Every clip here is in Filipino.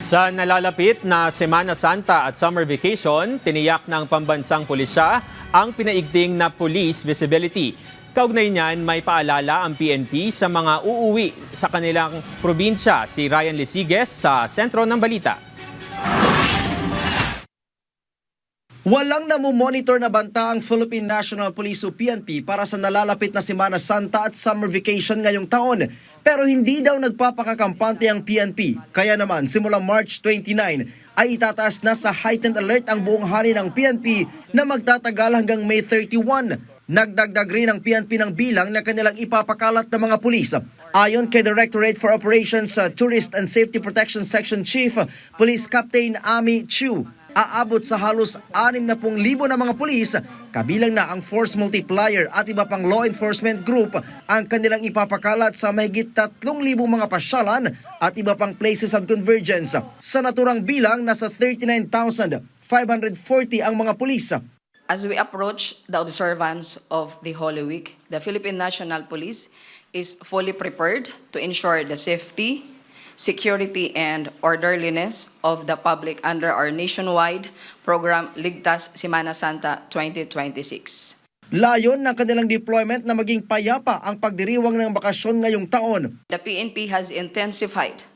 Sa nalalapit na Semana Santa at summer vacation, tiniyak ng pambansang pulisya ang pinaigting na police visibility. Kaugnay niyan, may paalala ang PNP sa mga uuwi sa kanilang probinsya. Si Ryan Lisiges sa sentro ng balita. Walang namumonitor na banta ang Philippine National Police o PNP para sa nalalapit na Semana Santa at summer vacation ngayong taon. Pero hindi daw nagpapakakampante ang PNP. Kaya naman, simula March 29 ay itataas na sa heightened alert ang buong hari ng PNP na magtatagal hanggang May 31. Nagdagdag rin ang PNP ng bilang na kanilang ipapakalat ng mga pulis. Ayon kay Directorate for Operations Tourist and Safety Protection Section Chief, Police Captain Ami Chiu, aabot sa halos 60,000 na mga pulis, kabilang na ang force multiplier at iba pang law enforcement group ang kanilang ipapakalat sa mahigit 3,000 mga pasyalan at iba pang places of convergence. Sa naturang bilang, nasa 39,540 ang mga pulis. As we approach the observance of the Holy Week, the Philippine National Police is fully prepared to ensure the safety, security, and orderliness of the public under our nationwide program Ligtas Semana Santa 2026. Layon ng kanilang deployment na maging payapa ang pagdiriwang ng bakasyon ngayong taon. The PNP has intensified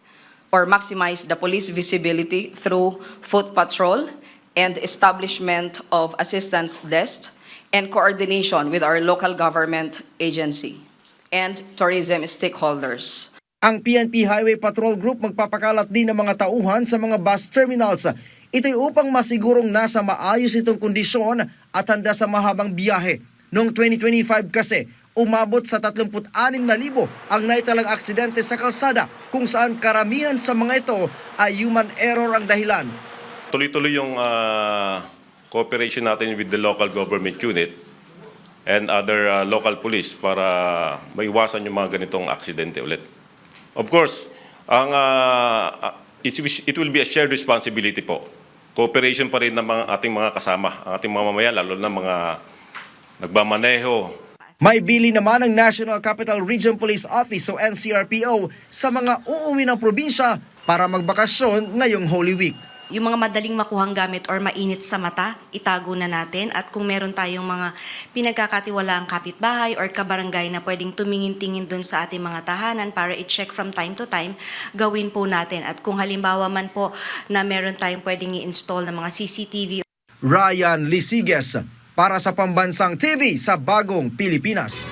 or maximized the police visibility through foot patrol and establishment of assistance desk and coordination with our local government agency and tourism stakeholders. Ang PNP Highway Patrol Group magpapakalat din ng mga tauhan sa mga bus terminals. Ito'y upang masigurong nasa maayos itong kondisyon at handa sa mahabang biyahe. Noong 2025 kasi, umabot sa 36,000 ang naitalang aksidente sa kalsada kung saan karamihan sa mga ito ay human error ang dahilan. Tuloy-tuloy yung cooperation natin with the local government unit and other local police para maiwasan yung mga ganitong aksidente ulit. Of course, it will be a shared responsibility po. Cooperation pa rin ng ating mga kasama, ang ating mga mamamayan, lalo na mga nagmamaneho. May bili naman ang National Capital Region Police Office o NCRPO sa mga uuwi ng probinsya para magbakasyon ngayong Holy Week. Yung mga madaling makuhang gamit or mainit sa mata, itago na natin. At kung meron tayong mga pinagkakatiwalaang kapitbahay or kabarangay na pwedeng tumingin-tingin dun sa ating mga tahanan para i-check from time to time, gawin po natin. At kung halimbawa man po na meron tayong pwedeng i-install ng mga CCTV. Ryan Lisiges para sa Pambansang TV sa Bagong Pilipinas.